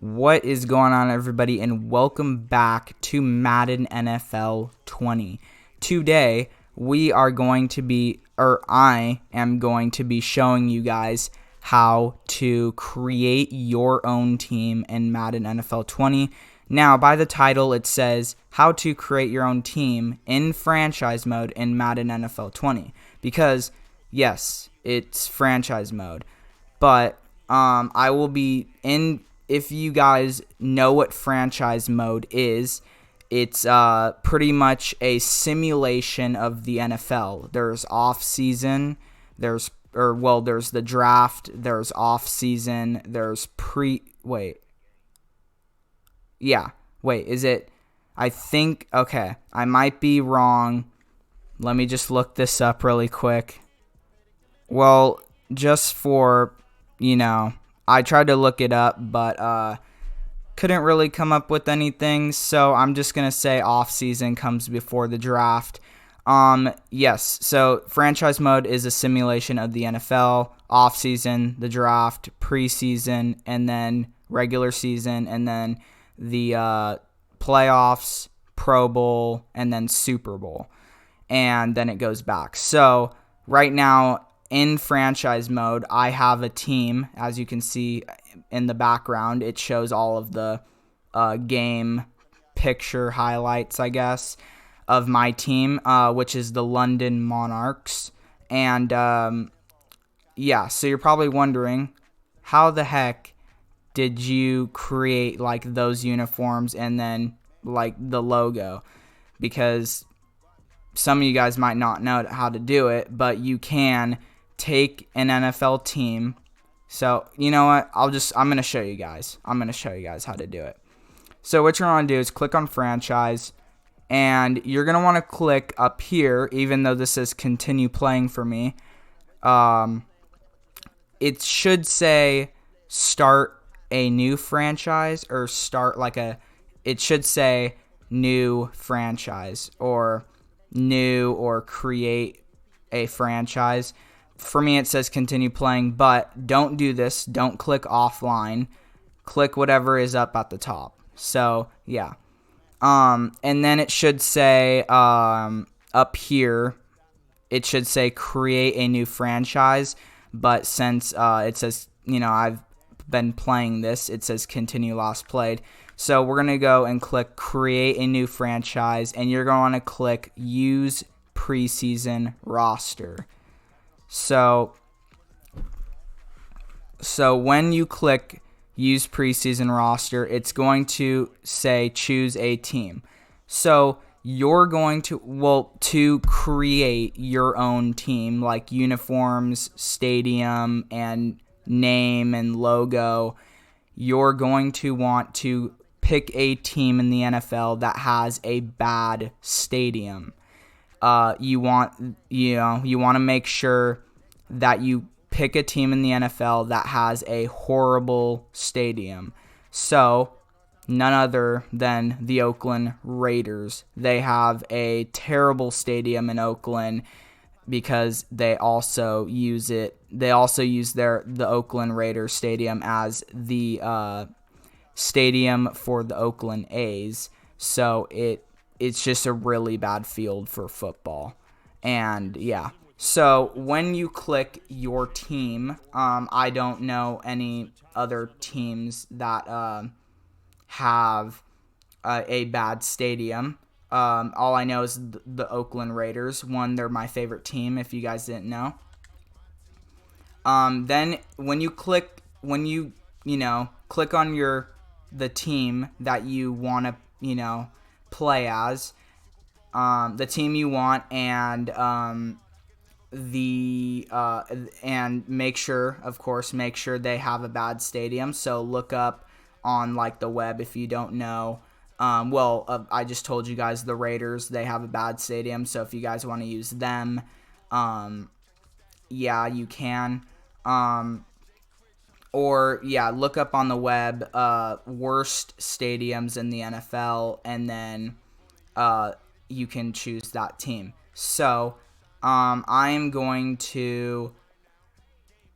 What is going on, everybody, and welcome back to Madden NFL 20. Today, we are going to be, or I am going to be showing you guys how to create your own team in Madden NFL 20. Now, by the title, it says how to create your own team in franchise mode in Madden NFL 20. Because, yes, it's franchise mode. But I will be in. If you guys know what franchise mode is, it's pretty much a simulation of the NFL. There's off season, there's the draft, there's off season, there's is it? I think, okay, I might be wrong. Let me just look this up really quick. Well, just for, I tried to look it up, but couldn't really come up with anything, so I'm just going to say off-season comes before the draft. Yes, so franchise mode is a simulation of the NFL, off-season, the draft, preseason, and then regular season, and then the playoffs, Pro Bowl, and then Super Bowl. And then it goes back. So right now, in franchise mode, I have a team. As you can see in the background, it shows all of the game picture highlights, I guess, of my team, which is the London Monarchs. And yeah, so you're probably wondering, how the heck did you create like those uniforms and then like the logo? Because some of you guys might not know how to do it, but you can take an NFL team. So, you know what? I'm going to show you guys. I'm going to show you guys how to do it. So what you're going to do is click on franchise, and you're going to want to click up here, even though this says continue playing for me. It should say start a new franchise, or it should say new franchise, or new, or create a franchise. For me, it says continue playing, but don't do this. Don't click offline. Click whatever is up at the top. So, yeah. And then it should say up here, it should say create a new franchise. But since it says, I've been playing this, it says continue last played. So we're going to go and click create a new franchise, and you're going to want to click use preseason roster. So when you click use preseason roster, it's going to say choose a team. So you're going to create your own team, like uniforms, stadium, and name and logo. You're going to want to pick a team in the NFL that has a bad stadium. You want to make sure that you pick a team in the NFL that has a horrible stadium. So, none other than the Oakland Raiders. They have a terrible stadium in Oakland because they also use the Oakland Raiders stadium as the stadium for the Oakland A's. So it's just a really bad field for football. And yeah, so when you click your team, I don't know any other teams that have a bad stadium. All I know is the Oakland Raiders. They're my favorite team, if you guys didn't know. Then when you click on the team that you want to play as, the team you want, and and make sure they have a bad stadium. So look up on like the web if you don't know. I just told you guys the Raiders, they have a bad stadium. So if you guys want to use them, yeah, you can. Look up on the web worst stadiums in the NFL, and then you can choose that team. So I am going to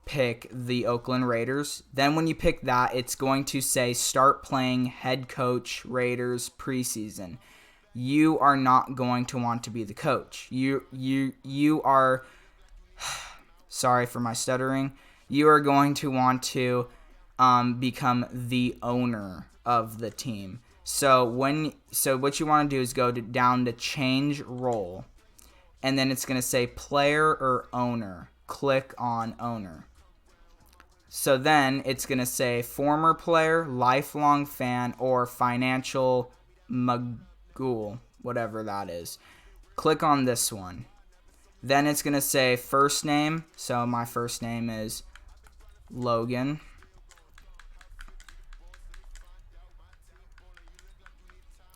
pick the Oakland Raiders. Then when you pick that, it's going to say start playing head coach Raiders preseason. You are not going to want to be the coach. You are sorry for my stuttering. You are going to want to become the owner of the team. So what you want to do is go down to change role, and then it's going to say player or owner. Click on owner. So then it's going to say former player, lifelong fan, or financial mogul, whatever that is. Click on this one. Then it's going to say first name. So my first name is Logan.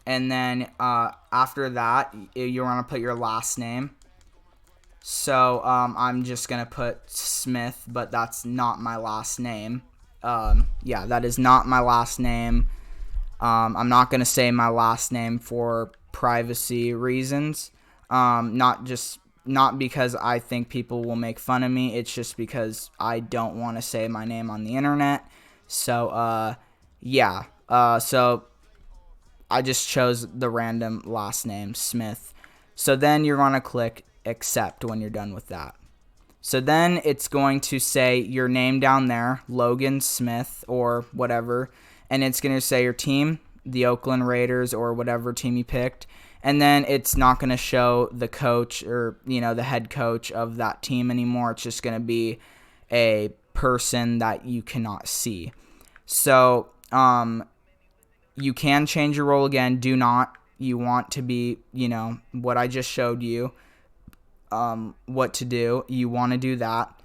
And then after that, you want to put your last name. So I'm just going to put Smith, but that's not my last name. Yeah, that is not my last name. I'm not going to say my last name for privacy reasons. Not because I think people will make fun of me. It's just because I don't want to say my name on the internet. So, yeah. So I just chose the random last name, Smith. So then you're going to click accept when you're done with that. So then it's going to say your name down there, Logan Smith or whatever, and it's going to say your team, the Oakland Raiders or whatever team you picked, and then it's not going to show the coach or, the head coach of that team anymore. It's just going to be a person that you cannot see. So, you can change your role again. Do not. You want to be, what I just showed you. What to do. You want to do that.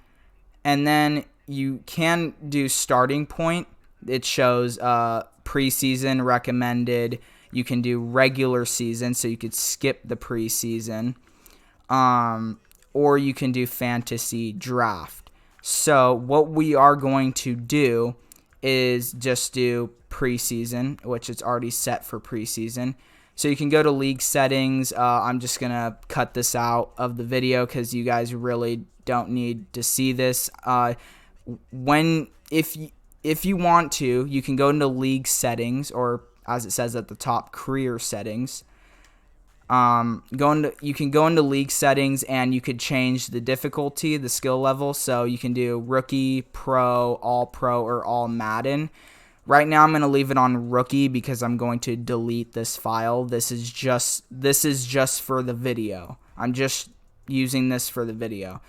And then you can do starting point. It shows preseason recommended. You can do regular season, so you could skip the preseason. Or you can do fantasy draft. So what we are going to do is just do preseason, which it's already set for preseason. So you can go to league settings. I'm just going to cut this out of the video because you guys really don't need to see this. If you want to, you can go into league settings, or as it says at the top, career settings. You can go into league settings and you could change the difficulty, the skill level. So you can do rookie, pro, all pro, or all Madden. Right now I'm going to leave it on rookie because I'm going to delete this file. This is just for the video. I'm just using this for the video.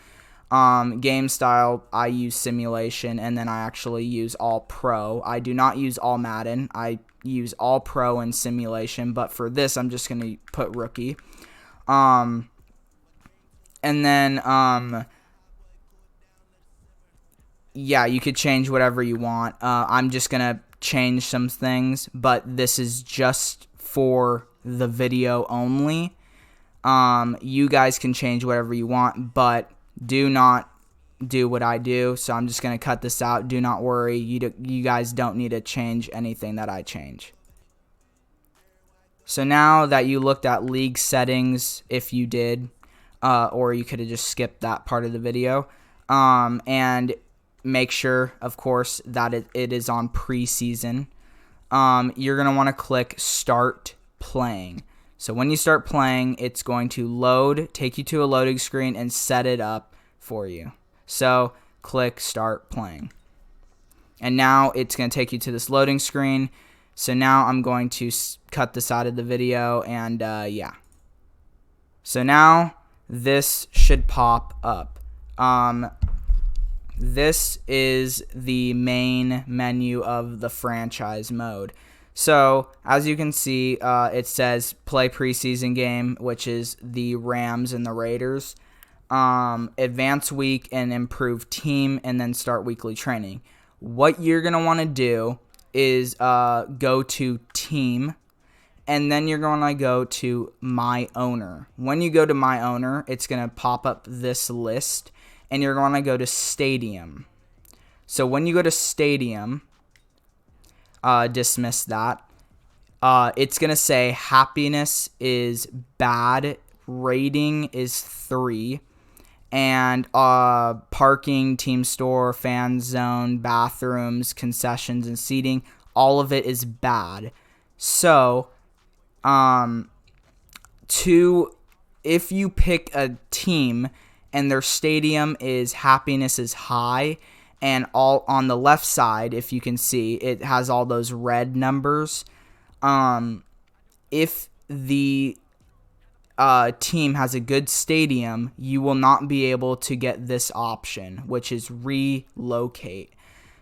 Game style, I use simulation, and then I actually use all pro. I do not use all Madden. I use all pro and simulation, but for this I'm just going to put rookie. And then yeah, you could change whatever you want. I'm just going to change some things, but this is just for the video only. You guys can change whatever you want, but do not do what I do. So I'm just going to cut this out. Do not worry. You guys don't need to change anything that I change. So now that you looked at league settings, if you did, or you could have just skipped that part of the video, and make sure, of course, that it is on preseason. You're going to want to click Start Playing. So when you start playing, it's going to load, take you to a loading screen, and set it up for you. So click Start Playing. And now it's going to take you to this loading screen. So now I'm going to cut this out of the video, and yeah. So now this should pop up. This is the main menu of the franchise mode. So, as you can see, it says play preseason game, which is the Rams and the Raiders. Advance week and improve team, and then start weekly training. What you're going to want to do is go to team, and then you're going to go to my owner. When you go to my owner, it's going to pop up this list, and you're going to go to stadium. So when you go to stadium, dismiss that. It's going to say happiness is bad, rating is 3, and parking, team store, fan zone, bathrooms, concessions, and seating. All of it is bad. So, if you pick a team and their stadium is happiness is high, and all on the left side, if you can see, it has all those red numbers. If the team has a good stadium, you will not be able to get this option, which is relocate.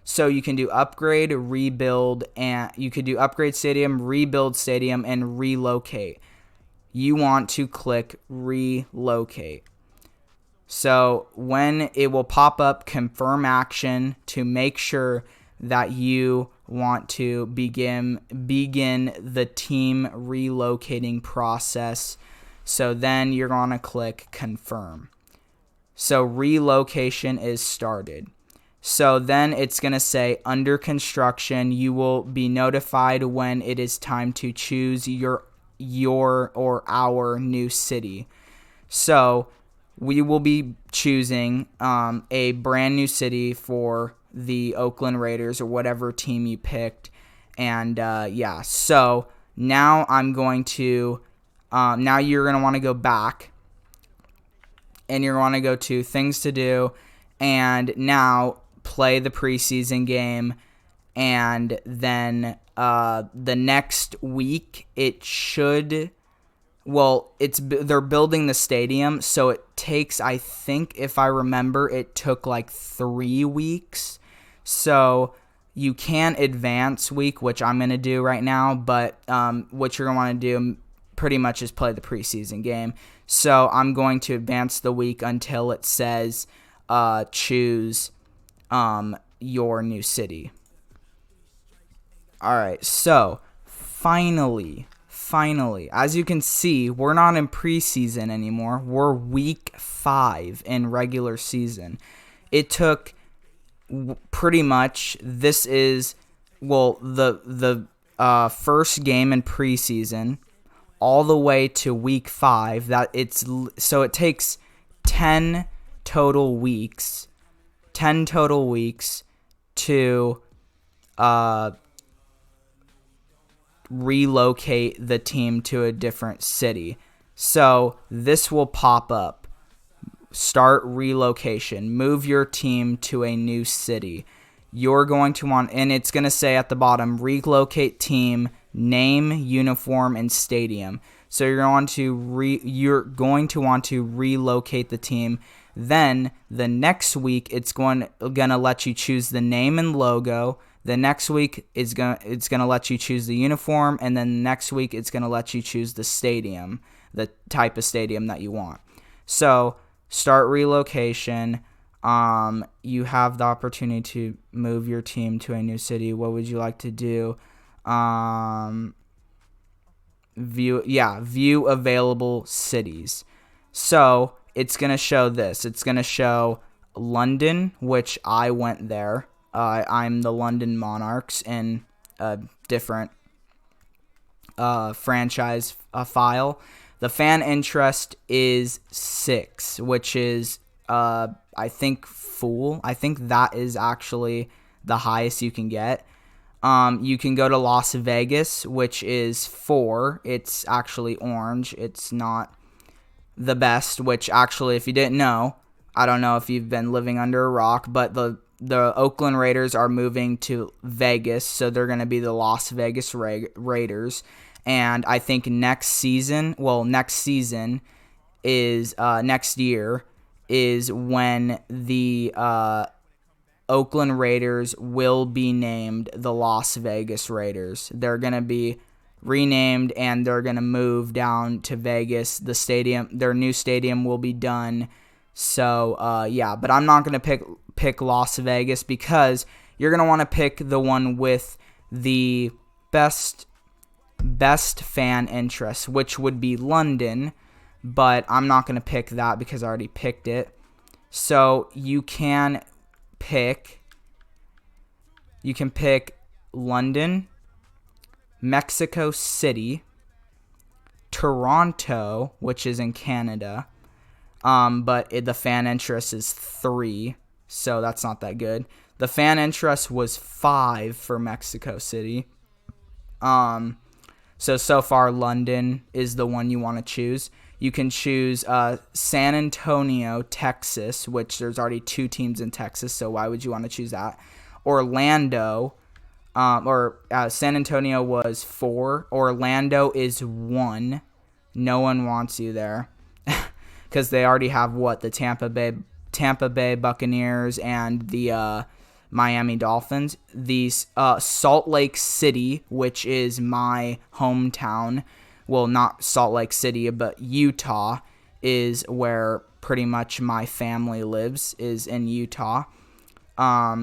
So you can do upgrade, rebuild, and you could do upgrade stadium, rebuild stadium, and relocate. You want to click relocate. So when it will pop up, confirm action to make sure that you want to begin the team relocating process. So then you're going to click confirm. So relocation is started. So then it's going to say under construction. You will be notified when it is time to choose your or our new city. So we will be choosing a brand new city for the Oakland Raiders or whatever team you picked. And so now I'm going to, now you're going to want to go back and you're going to go to things to do and now play the preseason game. And then the next week it should, they're building the stadium, so it takes, I think, if I remember, it took like 3 weeks. So you can advance week, which I'm going to do right now, but what you're going to want to do pretty much is play the preseason game. So I'm going to advance the week until it says choose your new city. All right, so finally, as you can see, we're not in preseason anymore. We're week 5 in regular season. It took pretty much, this is, the first game in preseason all the way to week 5. So it takes 10 total weeks to relocate the team to a different city. So this will pop up. Start relocation. Move your team to a new city. You're going to want, and it's going to say at the bottom, relocate team, name, uniform, and stadium. So you're going to want to relocate the team. Then the next week it's going to let you choose the name and logo. The next week it's going to let you choose the uniform, and then next week it's going to let you choose the stadium, the type of stadium that you want. So start relocation. You have the opportunity to move your team to a new city. What would you like to do? View available cities. So it's going to show this. It's going to show London, which I went there. I'm the London Monarchs in a different franchise file. The fan interest is 6, which is, I think, full. I think that is actually the highest you can get. You can go to Las Vegas, which is 4. It's actually orange. It's not the best, which actually, if you didn't know, I don't know if you've been living under a rock, but the Oakland Raiders are moving to Vegas, so they're going to be the Las Vegas Raiders. And I think next year is when the Oakland Raiders will be named the Las Vegas Raiders. They're going to be renamed and they're going to move down to Vegas. Their new stadium will be done. So, but I'm not going to pick Las Vegas because you're going to want to pick the one with the best fan interest, which would be London, but I'm not going to pick that because I already picked it. So you can pick London, Mexico City, Toronto, which is in Canada, The fan interest is 3, so that's not that good. The fan interest was 5 for Mexico City. So far, London is the one you want to choose. You can choose San Antonio, Texas, which there's already 2 teams in Texas, so why would you want to choose that? Orlando, San Antonio was 4. Orlando is 1. No one wants you there because they already have the Tampa Bay Buccaneers and the Miami Dolphins. The Salt Lake City, which is my hometown, well, not Salt Lake City, but Utah is where pretty much my family lives, is in Utah,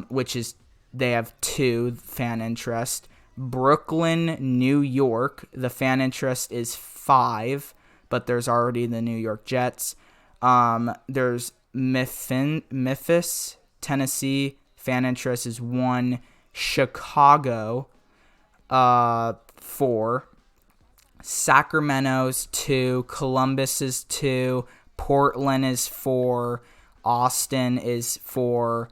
which is, they have 2 fan interest. Brooklyn, New York, the fan interest is 5, but there's already the New York Jets. There's Memphis, Tennessee, fan interest is 1. Chicago, 4. Sacramento's 2. Columbus is 2. Portland is 4. Austin is 4.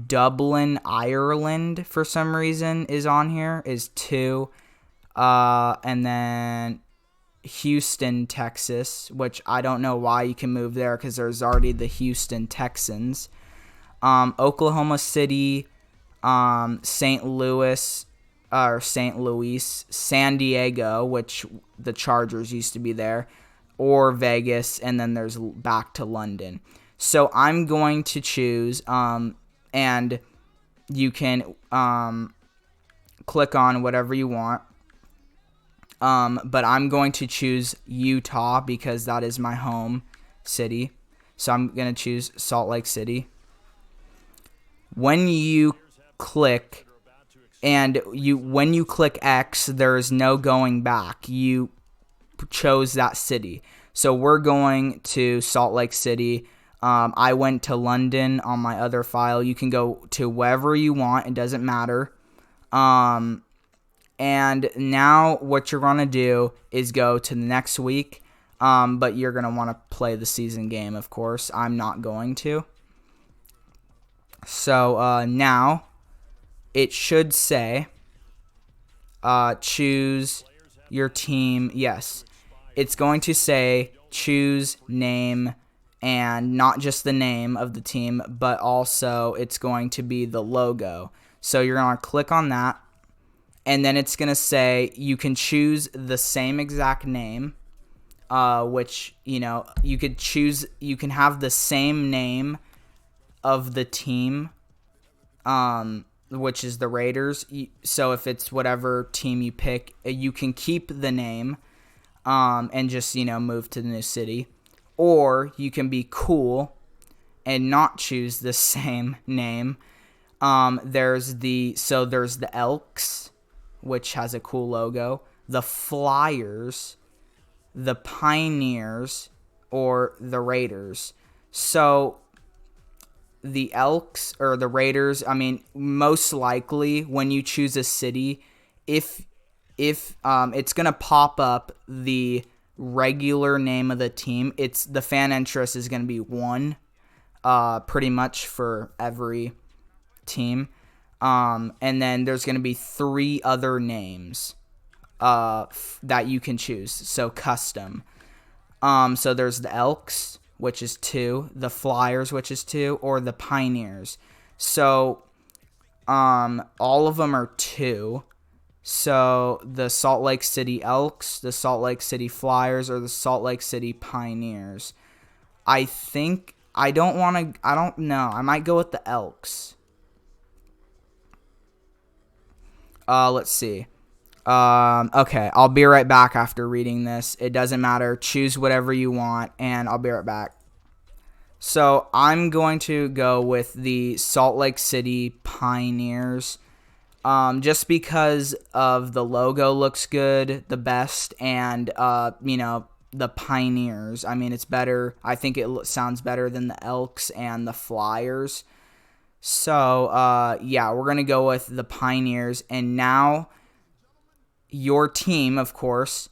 Dublin, Ireland, for some reason, is on here, is 2. And then Houston, Texas, which I don't know why you can move there because there's already the Houston Texans. Oklahoma City, St. Louis, San Diego, which the Chargers used to be there, or Vegas, and then there's back to London. So I'm going to choose, and you can click on whatever you want, but I'm going to choose Utah because that is my home city. So I'm going to choose Salt Lake City. When you click when you click X, there is no going back. You chose that city. So we're going to Salt Lake City. I went to London on my other file. You can go to wherever you want. It doesn't matter. And now what you're going to do is go to the next week. But you're going to want to play the season game, of course. I'm not going to. So now it should say choose your team. Yes, it's going to say choose name, and not just the name of the team, but also it's going to be the logo. So you're going to click on that, and then it's going to say you can choose the same exact name, which, you could choose, you can have the same name of the team, which is the Raiders. So if it's whatever team you pick, you can keep the name, and just, move to the new city. Or you can be cool and not choose the same name. There's the Elks, which has a cool logo, the Flyers, the Pioneers, or the Raiders. So the Elks or the Raiders, most likely when you choose a city, if it's going to pop up the regular name of the team, it's the fan interest is going to be 1, pretty much for every team. And then there's going to be 3 other names that you can choose, so custom. So there's the Elks, which is 2, the Flyers, which is 2, or the Pioneers. So all of them are 2. So the Salt Lake City Elks, the Salt Lake City Flyers, or the Salt Lake City Pioneers. I don't know. I might go with the Elks. Let's see. Okay, I'll be right back after reading this. It doesn't matter. Choose whatever you want, and I'll be right back. So I'm going to go with the Salt Lake City Pioneers, just because of the logo looks good, the best, and, the Pioneers. It's better. I think it sounds better than the Elks and the Flyers. So, we're going to go with the Pioneers, and now your team, of course,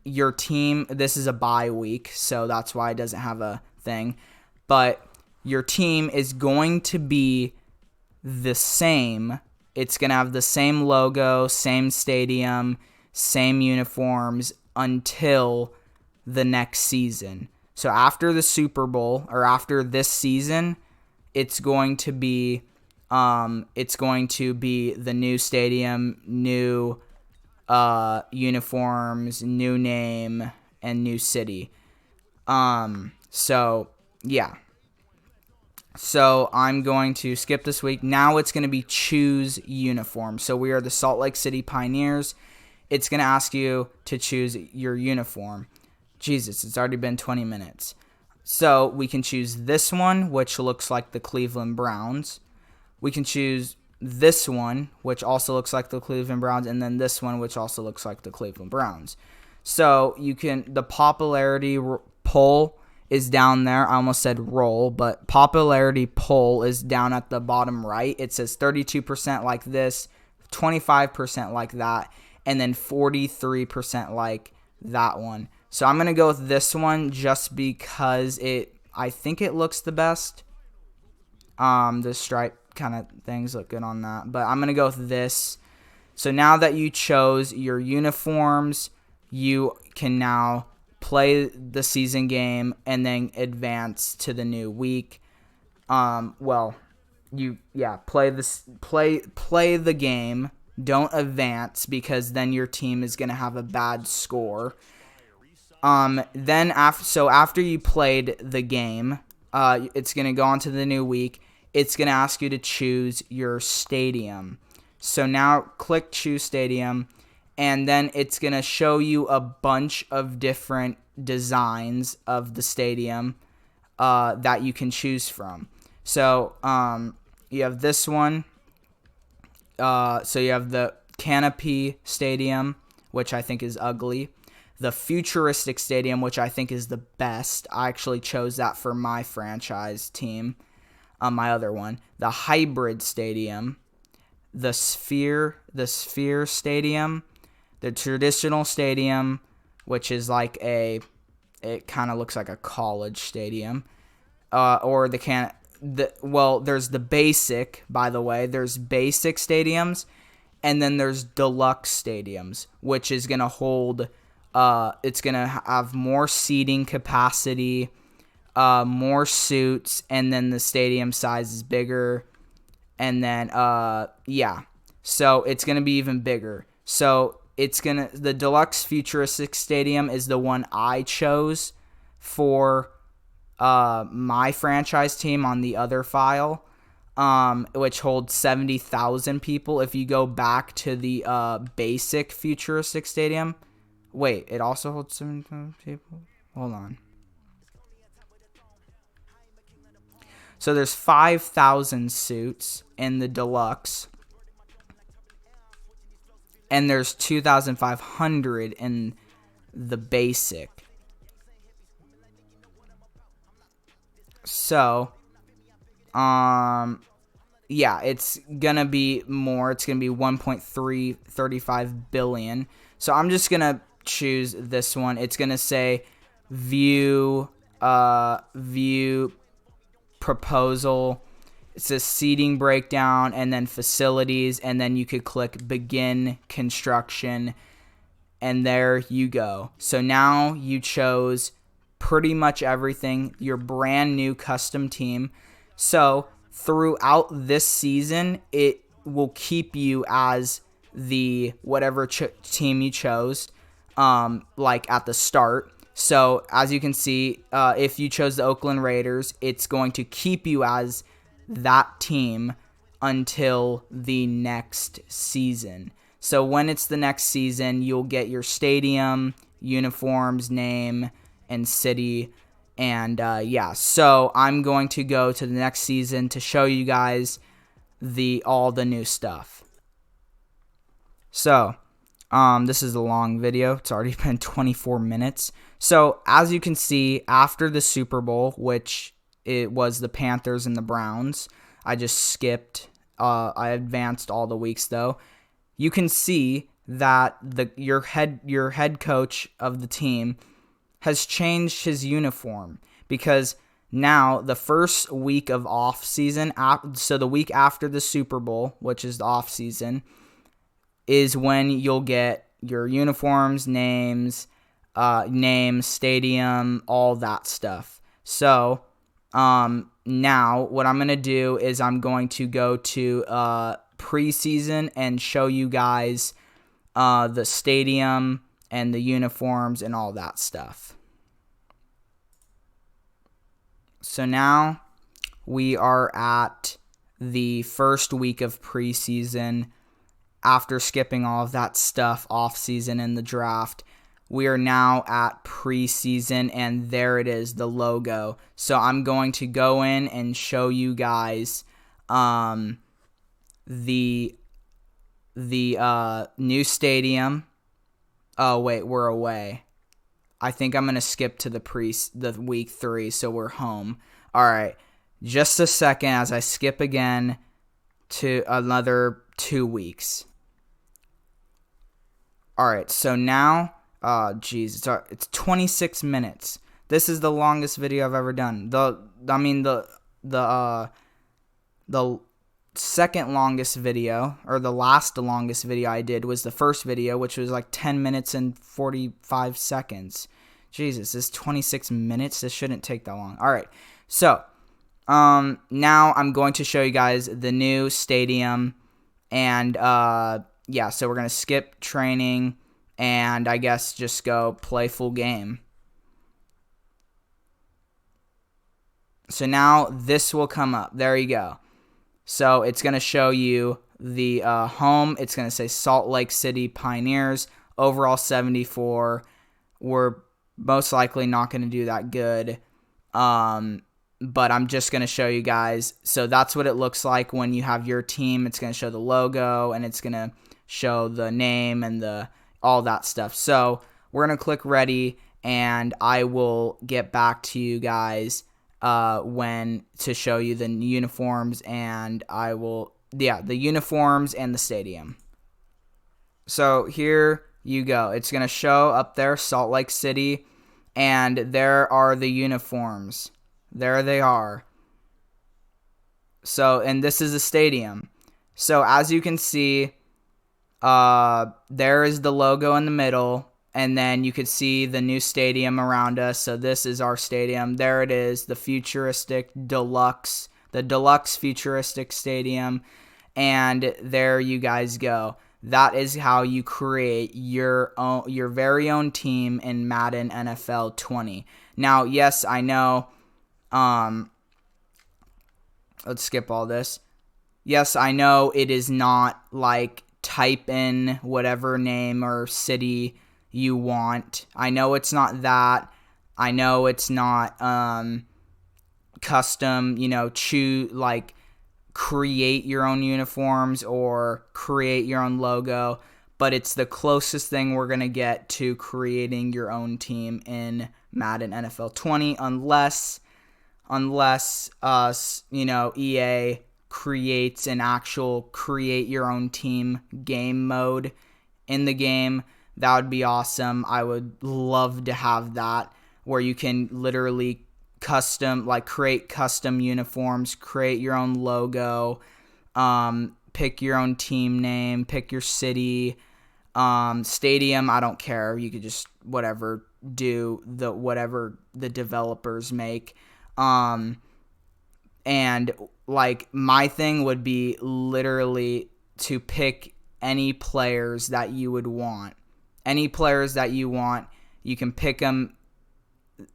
your team, this is a bye week, so that's why it doesn't have a thing, but your team is going to be the same. It's going to have the same logo, same stadium, same uniforms until the next season. So after the Super Bowl, or after this season, it's going to be the new stadium, new uniforms, new name, and new city. So yeah. So I'm going to skip this week. Now it's going to be choose uniform. So we are the Salt Lake City Pioneers. It's going to ask you to choose your uniform. Jesus, it's already been 20 minutes. So we can choose this one, which looks like the Cleveland Browns. We can choose this one, which also looks like the Cleveland Browns, and then this one, which also looks like the Cleveland Browns. So the popularity poll is down there. I almost said roll, but popularity poll is down at the bottom right. It says 32% like this, 25% like that, and then 43% like that one. So I'm going to go with this one just because I think it looks the best. The stripe kind of things look good on that, but I'm going to go with this. So now that you chose your uniforms, you can now play the season game and then advance to the new week. Play the game. Don't advance because then your team is going to have a bad score. After you played the game, it's going to go on to the new week. It's going to ask you to choose your stadium. So now click choose stadium, and then it's going to show you a bunch of different designs of the stadium that you can choose from. So you have this one. So you have the Canopy Stadium, which I think is ugly. The Futuristic Stadium, which I think is the best. I actually chose that for my franchise team, my other one. The Hybrid Stadium, the Sphere Stadium, the Traditional Stadium, which is like it kind of looks like a college stadium, there's the basic, by the way. There's basic stadiums, and then there's deluxe stadiums, which is going to hold, it's going to have more seating capacity, more suits, and then the stadium size is bigger, and then, so it's going to be even bigger. So the Deluxe Futuristic Stadium is the one I chose for my franchise team on the other file, which holds 70,000 people. If you go back to the basic Futuristic Stadium, wait, it also holds 70,000 people? Hold on. So there's 5,000 suits in the Deluxe, and there's 2,500 in the basic. So, it's gonna be more. It's gonna be 1.335 billion. So I'm just gonna choose this one. It's gonna say view proposal. It says seating breakdown, and then facilities, and then you could click begin construction, and there you go. So now you chose pretty much everything, your brand new custom team. So throughout this season, it will keep you as the whatever team you chose, like at the start. So as you can see, if you chose the Oakland Raiders, it's going to keep you as that team until the next season. So when it's the next season, you'll get your stadium, uniforms, name, and city. And so I'm going to go to the next season to show you guys all the new stuff. So this is a long video. It's already been 24 minutes. So as you can see, after the Super Bowl, which it was the Panthers and the Browns, I just skipped. I advanced all the weeks, though. You can see that your head coach of the team has changed his uniform, because now the first week of off season, so the week after the Super Bowl, which is the off season, is when you'll get your uniforms, names, stadium, all that stuff. So now what I'm going to do is I'm going to go to preseason and show you guys the stadium and the uniforms and all that stuff. So now we are at the first week of preseason. After skipping all of that stuff, off season and the draft, we are now at preseason, and there it is, the logo. So I'm going to go in and show you guys the new stadium. Oh wait, we're away. I think I'm gonna skip to the week 3, so we're home. All right, just a second as I skip again to another 2 weeks. All right, so now, it's 26 minutes. This is the longest video I've ever done. The second longest video, or the last longest video I did, was the first video, which was like 10 minutes and 45 seconds. Jesus, this is 26 minutes. This shouldn't take that long. All right, so now I'm going to show you guys the new stadium, and yeah, so we're going to skip training and I guess just go play full game. So now this will come up. There you go. So it's going to show you the home. It's going to say Salt Lake City Pioneers, overall 74. We're most likely not going to do that good, but I'm just going to show you guys. So that's what it looks like when you have your team. It's going to show the logo, and it's going to show the name and all that stuff. So we're going to click ready, and I will get back to you guys when to show you the uniforms, and the uniforms and the stadium. So here you go. It's going to show up there, Salt Lake City, and there are the uniforms. There they are. So, and this is the stadium. So as you can see, there is the logo in the middle, and then you could see the new stadium around us. So this is our stadium. There it is, the deluxe futuristic stadium. And there you guys go. That is how you create your very own team in Madden NFL 20. Now, yes, I know. Let's skip all this. Yes, I know it is not like type in whatever name or city you want. I know it's not that. I know it's not custom, choose, like, create your own uniforms or create your own logo, but it's the closest thing we're going to get to creating your own team in Madden NFL 20, unless EA creates an actual create your own team game mode in the game. That would be awesome. I would love to have that, where you can literally create custom uniforms, create your own logo, pick your own team name, pick your city, stadium. I don't care. You could just whatever the developers make. And like my thing would be literally to pick any players that you would want. Any players that you want, you can pick them.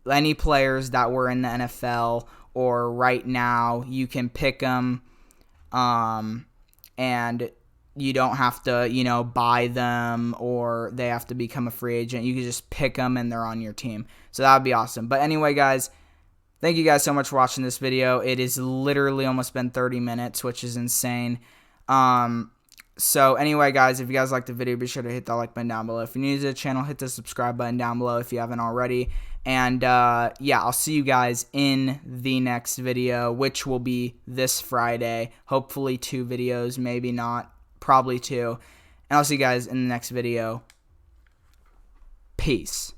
Any players that were in the NFL or right now, you can pick them. And you don't have to, buy them or they have to become a free agent. You can just pick them and they're on your team. So that would be awesome. But anyway, guys, thank you guys so much for watching this video. It is literally almost been 30 minutes, which is insane. So anyway, guys, if you guys liked the video, be sure to hit that like button down below. If you're new to the channel, hit the subscribe button down below if you haven't already. And yeah, I'll see you guys in the next video, which will be this Friday. Hopefully 2 videos, maybe not, probably 2. and I'll see you guys in the next video. Peace.